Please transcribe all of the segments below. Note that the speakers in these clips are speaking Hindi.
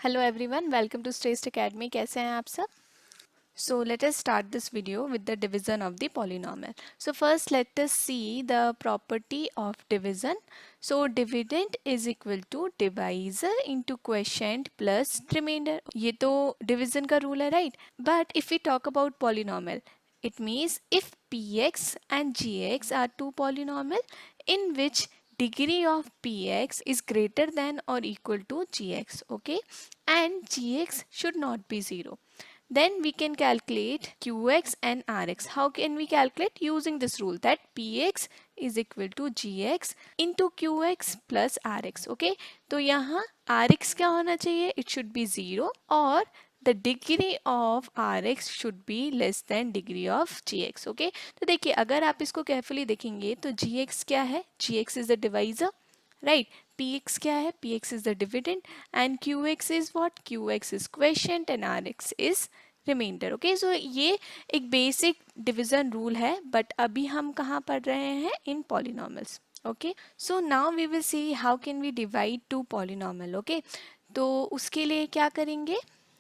हेलो एवरीवन, वेलकम टू स्टेस्ट एकेडमी। कैसे हैं आप सब? So let us start this video with the division of the polynomial. So first let us see the property of division. So dividend is equal to divisor into quotient plus remainder. ये तो division का rule है, right? But if we talk about polynomial, it means if px and gx are two polynomial in which degree of px is greater than or equal to gx, okay? And gx should not be 0. Then we can calculate Qx and Rx. How can we calculate? Using this rule that Px is equal to Gx into Qx plus Rx. Okay, तो यहाँ Rx क्या होना चाहिए? It should be 0 और the degree of Rx should be less than degree of Gx. Okay, तो देखिए अगर आप इसको carefully देखेंगे तो Gx क्या है? Gx is the divisor, right? Px क्या है? Px is the dividend and Qx is what? Qx is quotient and Rx is reminder. Okay, so ये एक बेसिक डिवीजन रूल है, बट अभी हम कहाँ पढ़ रहे हैं? In polynomials. Okay, so now we will see how can we divide two polynomial. Okay, तो उसके लिए क्या करेंगे?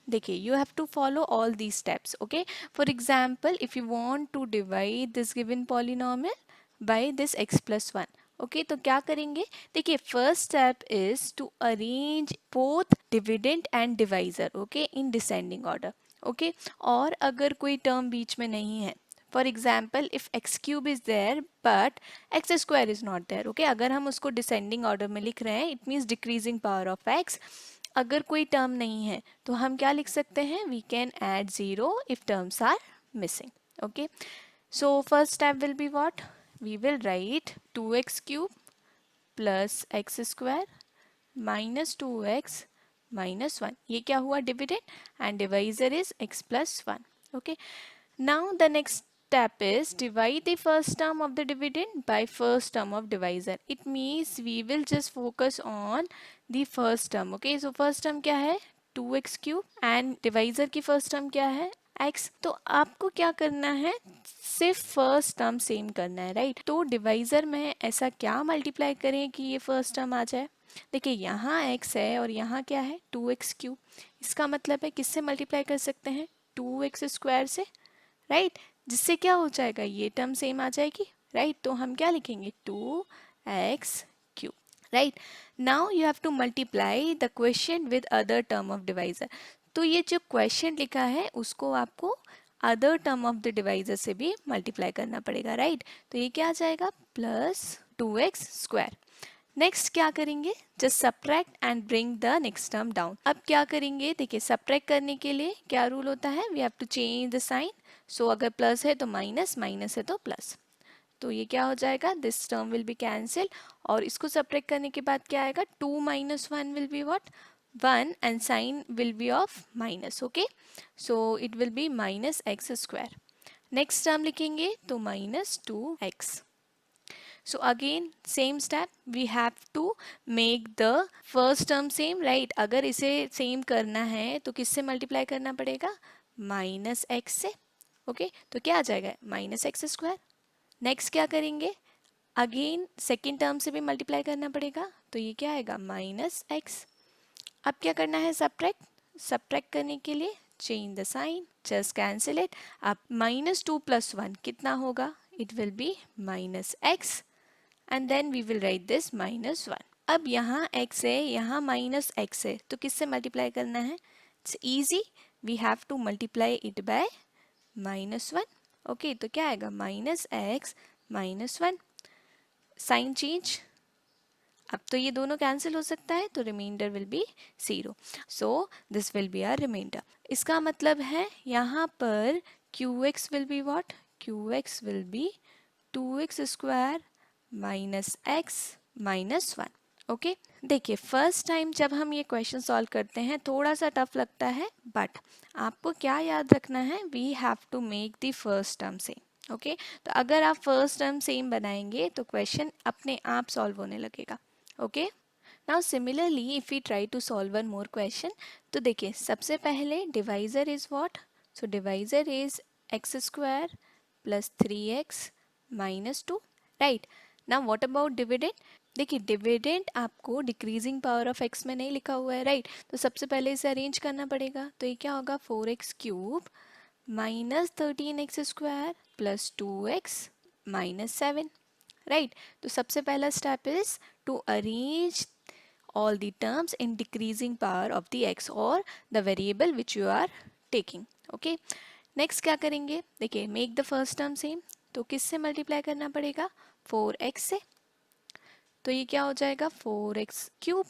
देखिए, you have to follow all these steps. Okay, for example if you want to divide this given polynomial by this x plus 1, okay, तो क्या करेंगे? देखिए, first step is to arrange both dividend and divisor, okay, in descending order. Okay, और अगर कोई टर्म बीच में नहीं है, for example if x cube is there but x square is not there, okay, अगर हम उसको डिसेंडिंग ऑर्डर में लिख रहे हैं, it means decreasing power of x. अगर कोई टर्म नहीं है तो हम क्या लिख सकते हैं? We can add 0 if terms are missing. Okay, so first step will be what? We will write 2x cube plus x square minus 2x minus 1. ये क्या हुआ? Dividend and divisor is x plus 1. Okay, now the next step is divide the first term of the dividend by first term of divisor. It means we will just focus on the first term. Okay, so first term क्या है? 2x cube and divisor की first term क्या है? x. तो आपको क्या करना है? सिर्फ फर्स्ट टर्म सेम करना है, राइट? तो डिवाइजर में ऐसा क्या मल्टीप्लाई करें कि ये फर्स्ट टर्म आ जाए? देखिए, यहाँ x है और यहाँ क्या है? 2x cube. इसका मतलब है किससे मल्टीप्लाई कर सकते हैं? 2x स्क्वायर से, राइट? जिससे क्या हो जाएगा? ये टर्म सेम आ जाएगी, राइट? तो हम क्या लिखेंगे? 2x cube, right? Now you have to multiply the question with other term of divisor. तो ये जो क्वेश्चन लिखा है उसको आपको other term of the divisor से भी मल्टीप्लाई करना पड़ेगा, राइट? तो ये क्या आ जाएगा? Plus 2x square. नेक्स्ट क्या करेंगे? Just subtract and bring the next term down. अब क्या करेंगे? देखिए, सब्ट्रैक्ट करने के लिए क्या रूल होता है? We have to change the sign. So अगर प्लस है तो माइनस, माइनस है तो प्लस। तो ये क्या हो जाएगा? This term will be cancel और इसको सब्ट्रैक्ट करने के बाद क्या आएगा? 2 minus 1 will be what? 1 and sign will be of minus. Okay, so it will be minus x square. Next term लिखेंगे तो minus 2x. So again same step, we have to make the first term same, right? अगर इसे सेम करना है तो किससे मल्टीप्लाई करना पड़ेगा? माइनस एक्स से। ओके, तो क्या आ जाएगा? Minus x square. नेक्स्ट क्या करेंगे? अगेन सेकेंड टर्म से भी मल्टीप्लाई करना पड़ेगा, तो ये क्या आएगा? Minus x. अब क्या करना है? सब्ट्रैक्ट। सब्ट्रैक्ट करने के लिए change the sign, just cancel it. अब माइनस 2 प्लस 1 कितना होगा? It will be minus x and then we will write this minus 1. अब यहाँ x है, यहाँ minus x है, तो किससे multiply करना है? It's easy, we have to multiply it by minus 1. Okay, तो क्या आएगा? minus x minus 1. Sign change. अब तो ये दोनों कैंसिल हो सकता है, तो remainder will be 0. So this will be our remainder. इसका मतलब है यहाँ पर qx will be what? qx will be 2x square minus x minus 1। Okay, देखिए फर्स्ट टाइम जब हम ये क्वेश्चन सॉल्व करते हैं थोड़ा सा टफ लगता है, बट आपको क्या याद रखना है? We have to make the first term same. Okay, तो अगर आप फर्स्ट टर्म सेम बनाएंगे तो क्वेश्चन अपने आप सॉल्व होने लगेगा। Okay, now similarly if we try to solve one more question, तो देखिए सबसे पहले divisor is what? So divisor is x square plus 3x minus 2, right? Now what about dividend? देखिए डिविडेंड आपको डिक्रीजिंग पावर ऑफ x में नहीं लिखा हुआ है, राइट? तो सबसे पहले इसे अरेंज करना पड़ेगा। तो ये क्या होगा, 4x cube minus 13x² plus 2x minus 7, right? तो सबसे पहला step is to arrange all the terms in decreasing power of the x or the variable which you are taking. Okay, next क्या करेंगे, देखिए make the first term same, तो किससे मल्टीप्लाई करना पड़ेगा, 4x से, तो ये क्या हो जाएगा 4x cube.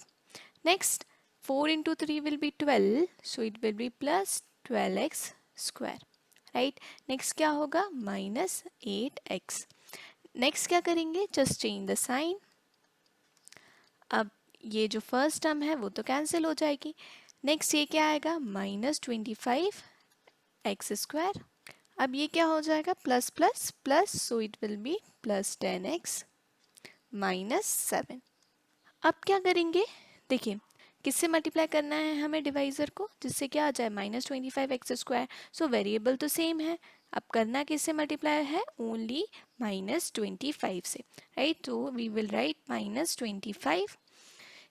Next 4 into 3 will be 12, so it will be plus 12x square, right? Next क्या होगा माइनस 8x। नेक्स्ट क्या करेंगे, जस्ट चेंज द साइन। अब ये जो फर्स्ट टर्म है वो तो कैंसिल हो जाएगी। नेक्स्ट ये क्या आएगा, माइनस 25x²। अब ये क्या हो जाएगा, plus plus plus, so it will B plus 10x minus 7। अब क्या करेंगे, देखिए किससे मल्टीप्लाई करना है हमें डिवाइजर को, जिससे क्या आ जाए -25x²। सो वेरिएबल तो सेम है, अब करना किससे मल्टीप्लाई है, ओनली -25 से, राइट? तो वी विल राइट -25,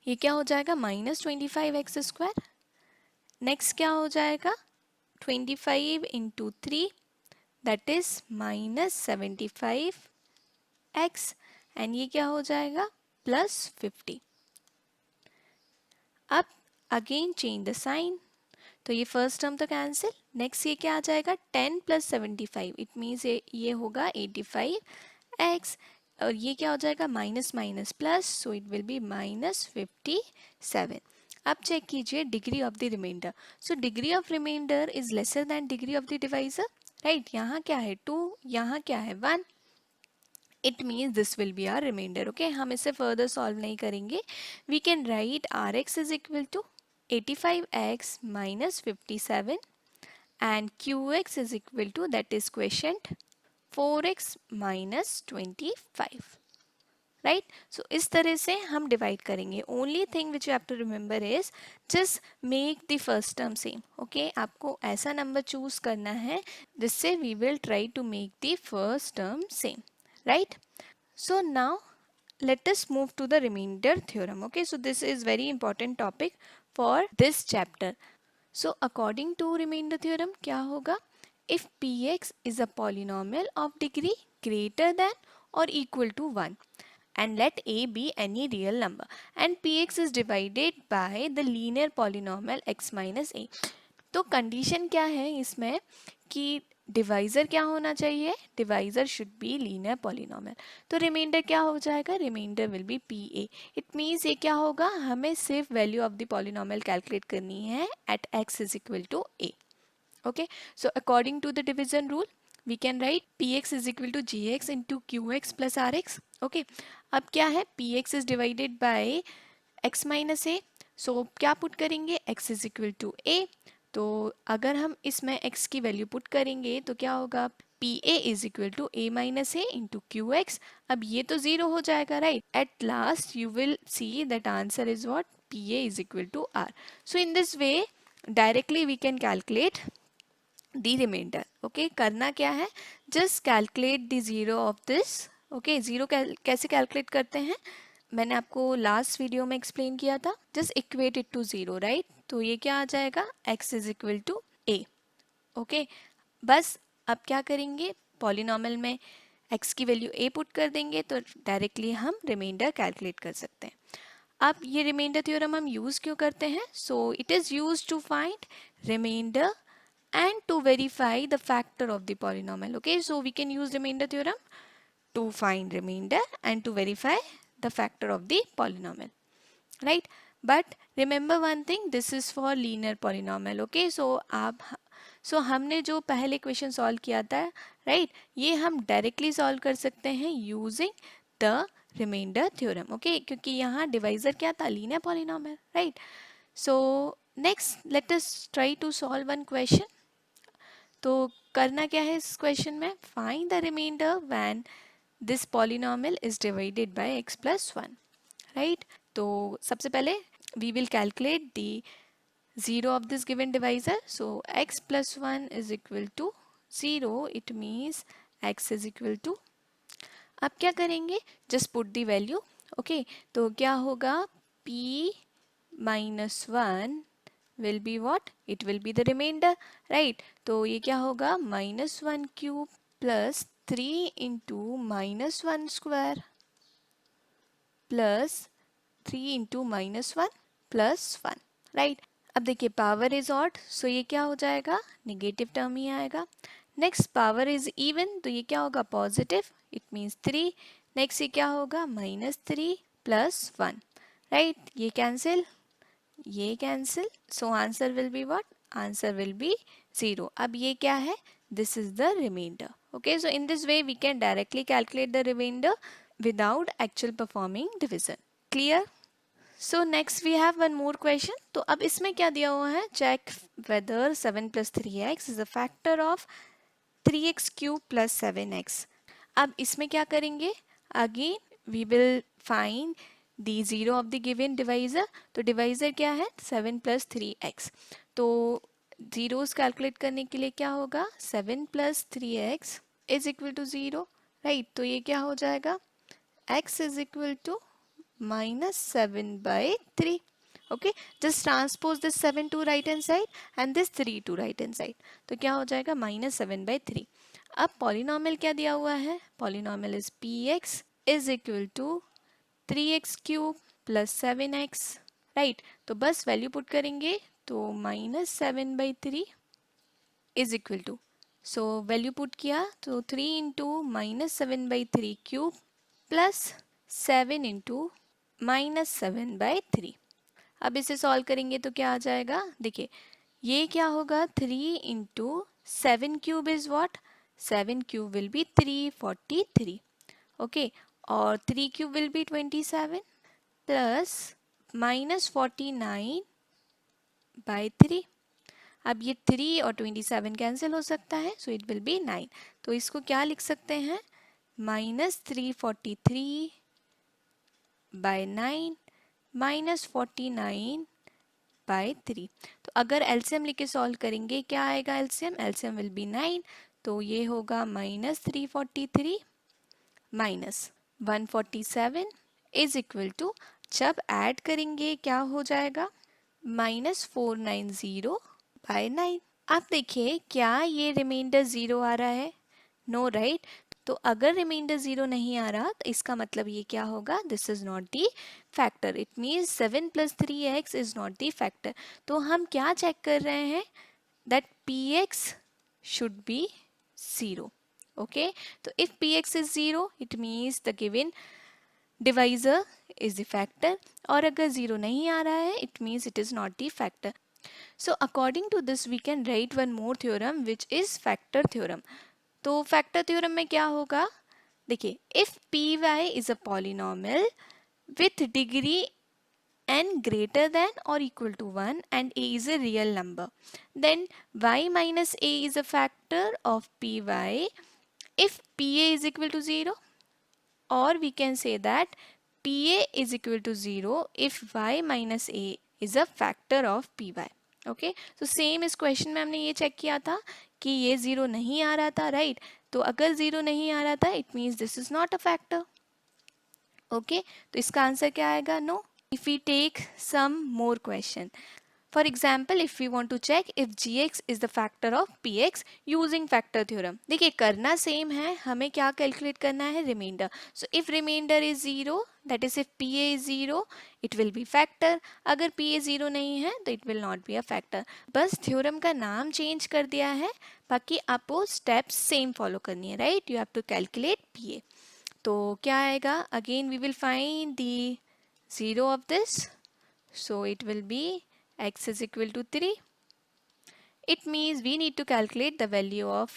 ये क्या हो जाएगा -25x²। नेक्स्ट क्या हो जाएगा 25 into 3 that is -75x, and ये क्या हो जाएगा +50। अब अगेन चेंज द साइन, तो ये फर्स्ट टर्म तो कैंसिल। नेक्स्ट ये क्या आ जाएगा 10 + 75, इट मीन्स ये होगा 85x, और ये क्या हो जाएगा minus minus plus, so it will be -57। अब चेक कीजिए degree of the remainder. So degree of remainder is lesser than degree of the divisor, right? यहाँ क्या है 2, यहाँ क्या है 1, it means this will be our remainder. Okay, हम इसे फर्दर सॉल्व नहीं करेंगे। We can write Rx is equal to 85x minus 57 and Qx is equal to, that is quotient, 4x minus 25, right? So इस तरह से हम डिवाइड करेंगे। Only thing which you have to remember is just make the first term same. Okay, आपको ऐसा नंबर चूज करना है जिससे we will try to make the first term same, right? So now let us move to the remainder theorem. Okay, so this is very important topic for this chapter. So according to remainder theorem क्या होगा, if px is a polynomial of degree greater than or equal to 1 and let a be any real number and px is divided by the linear polynomial x minus a, तो कंडीशन क्या है इसमें कि डिवाइजर क्या होना चाहिए, divisor should be linear polynomial. तो रिमाइंडर क्या हो जाएगा, remainder will be p a. It means ये क्या होगा, हमें सिर्फ value of the polynomial calculate करनी है at x is equal to a. Okay, so according to the division rule we can write p x is equal to g x into q x plus are x. Okay, अब क्या है, P x is divided by x minus a, so क्या पुट करेंगे, x is equal to a. तो अगर हम इसमें x की वैल्यू पुट करेंगे तो क्या होगा, p a is equal to a minus a into q x. अब ये तो जीरो हो जाएगा, right? At last you will see that answer is what, p a is equal to r. So in this way directly we can calculate the remainder. Okay, करना क्या है, just calculate the zero of this. Okay, zero कैसे कैलकुलेट करते हैं, मैंने आपको लास्ट वीडियो में एक्सप्लेन किया था, just equate it to zero, right? तो ये क्या आ जाएगा, x is equal to a. Okay, बस अब क्या करेंगे, पॉलिनॉमियल में x की वैल्यू a पुट कर देंगे तो डायरेक्टली हम रिमाइंडर कैलकुलेट कर सकते हैं। अब ये रिमाइंडर थ्योरम हम यूज़ क्यों करते हैं, so it is use to find remainder and to verify the factor of the polynomial. Okay, so we can use remainder theorem to find remainder and to verify the factor of the polynomial, right? But remember one thing, this is for linear polynomial. Okay, so हमने जो पहले क्वेश्चन सॉल्व किया था, राइट, ये हम डायरेक्टली सॉल्व कर सकते हैं using the remainder theorem. Okay, क्योंकि यहाँ डिवाइजर क्या था, linear polynomial, right? So next let us try to solve one question. तो करना क्या है इस क्वेश्चन में, find the remainder when this polynomial is divided by x plus 1, right? तो सबसे पहले we will calculate the zero of this given divisor. So x plus 1 is equal to 0, it means x is equal to, अब क्या करेंगे, just put the value okay, तो क्या होगा, p minus 1 will be what? It will be the remainder, right? तो ये क्या होगा, -1 cube plus 3 into -1 square plus 3 into -1 plus 1, right? अब देखिए पावर इज ऑड, सो ये क्या हो जाएगा, निगेटिव टर्म ही आएगा. नेक्स्ट पावर इज इवन, तो ये क्या होगा, पॉजिटिव, इट मीन्स 3. नेक्स्ट ये क्या होगा, -3 प्लस 1, राइट? ये cancel, so answer will be what, answer will be 0. अब ये क्या है, this is the remainder. Okay, so in this way we can directly calculate the remainder without actual performing division. Clear? So next we have one more question. तो अब इसमें क्या दिया हुआ है, check whether 7 plus 3x is a factor of 3x cube plus 7x. अब इसमें क्या करेंगे, again we will find the zero of the given divisor. तो डिवाइजर क्या है, 7 plus 3x. तो जीरोस कैलकुलेट करने के लिए क्या होगा, 7 plus 3x is equal to 0, right? तो ये क्या हो जाएगा, x is equal to -7/3. okay, just transpose this 7 to right hand side and this 3 to right hand side. तो क्या हो जाएगा, -7/3. अब पॉलिनॉमियल क्या दिया हुआ है, polynomial is px is equal to 3x cube plus 7x, right? तो बस वैल्यू पुट करेंगे, तो -7/3 is equal to, so value put किया तो 3 इंटू -7/3 क्यूब प्लस 7 इंटू -7/3. अब इसे सॉल्व करेंगे तो क्या आ जाएगा, देखिए ये क्या होगा, 3 into 7 cube is what, 7 cube will be 343. Okay, और 3 क्यूब विल बी 27 प्लस -49/3. अब ये 3 और 27 कैंसिल हो सकता है, सो इट विल बी 9. तो इसको क्या लिख सकते हैं, -343/9 -49/3. तो अगर एलसीएम लेके सॉल्व करेंगे, क्या आएगा एलसीएम, एलसीएम विल बी 9. तो ये होगा -343 -147 इज इक्वल टू, जब ऐड करेंगे क्या हो जाएगा, -490/9. अब देखिए क्या ये रिमाइंडर 0 आ रहा है, नो, राइट? तो अगर रिमाइंडर 0 नहीं आ रहा तो इसका मतलब ये क्या होगा, this is not the factor. It means 7 plus 3x is not the factor. तो हम क्या चेक कर रहे हैं, that px should be 0. Okay, तो if px is 0 it means the given divisor is the factor, और अगर 0 नहीं आ रहा है it means it is not the factor. So according to this we can write one more theorem which is factor theorem. तो फैक्टर थ्योरम में क्या होगा, देखिए if p y is a polynomial with degree n greater than or equal to 1 and a is a real number, then y minus a is a factor of py if pa is equal to 0, or we can say that pa is equal to 0 if y minus a is a factor of py. Okay, तो सेम इस क्वेश्चन में हमने ये चेक किया था कि ये 0 नहीं आ रहा था, राइट? तो अगर 0 नहीं आ रहा था it means this is not a factor. Okay, तो इसका आंसर क्या आएगा, no. If we take some more question, for example if we want to check if gx is the factor of px using factor theorem. देखिए करना सेम है, हमें क्या कैलकुलेट करना है, remainder. So if remainder is 0, that is if pa is 0 it will be factor. अगर pa 0 नहीं है तो it will not be a factor. बस थ्योरम का नाम चेंज कर दिया है, बाकी आपको स्टेप्स सेम फॉलो करनी है, right? You have to calculate pa. तो क्या आएगा, again we will find the zero of this, so it will be x is equal to 3. It means we need to calculate the value of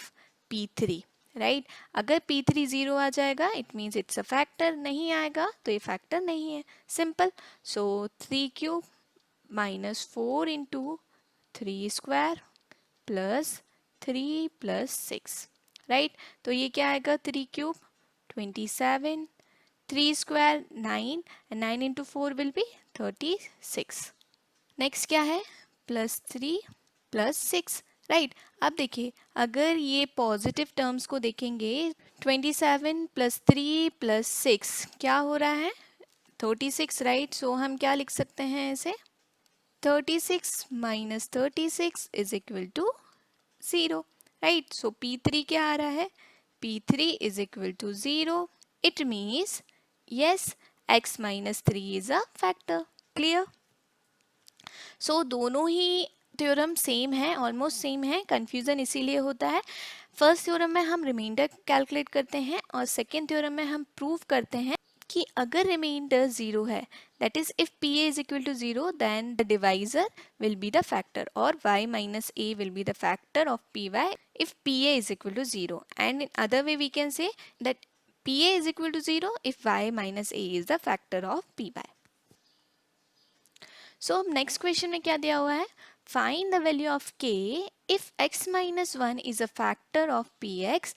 p3, right? अगर p3 0 आ जाएगा it means it's a factor, नहीं आएगा तो ये factor नहीं है, simple. So 3 cube minus 4 into 3 square plus 3 plus 6, right? तो ये क्या आएगा, 3 cube 27, 3 square 9 and 9 into 4 will be 36. Next क्या है, +3 + 6, राइट? अब देखिए अगर ये पॉजिटिव टर्म्स को देखेंगे, 27 + 3 + 6 क्या हो रहा है, 36, राइट. सो हम क्या लिख सकते हैं ऐसे, 36 minus 36 is equal to 0, right. So P3 क्या आ रहा है, P3 is equal to 0. It means yes, x minus 3 is a factor. Clear. So दोनों ही थ्योरम सेम है, ऑलमोस्ट सेम है. कंफ्यूजन इसीलिए होता है, फर्स्ट थ्योरम में हम रिमाइंडर कैलकुलेट करते हैं और सेकेंड थ्योरम में हम प्रूव करते हैं कि अगर रिमाइंडर 0 है, that is if pa is equal to 0, then the divisor will be the factor, or y minus a will be the factor of py if pa is equal to 0. And in other way we can say that pa is equal to 0 if y minus a is the factor of py. So next question में क्या दिया हुआ है, find the value of k if x minus 1 is a factor of px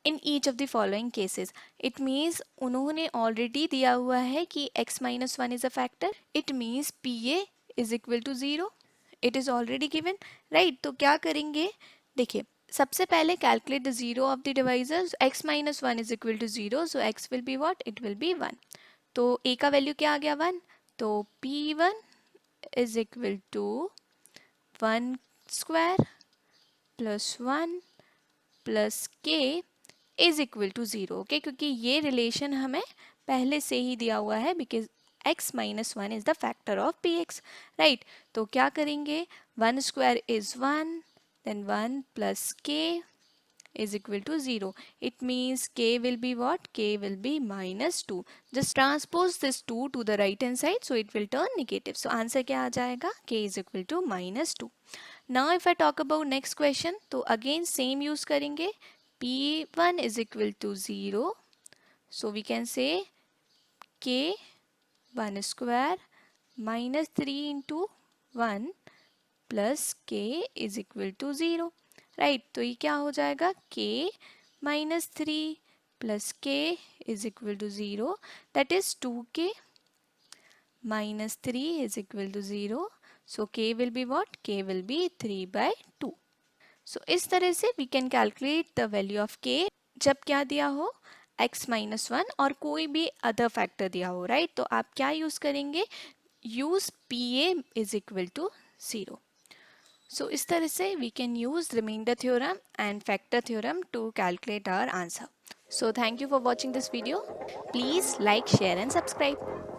in each of the following cases. It means उन्होंने ऑलरेडी दिया हुआ है कि x minus 1 is a factor. It means pa is equal to 0. It is already given, right. तो क्या करेंगे, देखिए सबसे पहले calculate the zero of the divisor. x minus 1 is equal to 0, so x will be what, it will be 1. तो a का वैल्यू क्या आ गया, 1. तो p1 is equal to 1 square plus 1 plus k is equal to 0. Okay, क्योंकि ये रिलेशन हमें पहले से ही दिया हुआ है because x minus 1 is the factor of px, right. तो क्या करेंगे, 1 square is 1, then 1 plus k is equal to 0. It means k will be what? K will be minus 2. Just transpose this 2 to the right hand side, so it will turn negative. So answer क्या आ जाएगा, k is equal to minus 2. Now if I talk about next question, तो again same use करेंगे. p1 is equal to 0. So we can say k 1 square minus 3 into 1 plus k is equal to 0. Right, तो ये क्या हो जाएगा, k minus 3 plus k is equal to 0, that is 2k minus 3 is equal to 0. So k will be what, k will be 3/2. सो इस तरह से we can calculate the value of k जब क्या दिया हो, x माइनस 1 और कोई भी अदर फैक्टर दिया हो, राइट. तो आप क्या यूज करेंगे, use pa is equal to 0. So इस तरह से we can use remainder theorem and factor theorem to calculate our answer. So thank you for watching this video. Please like, share and subscribe.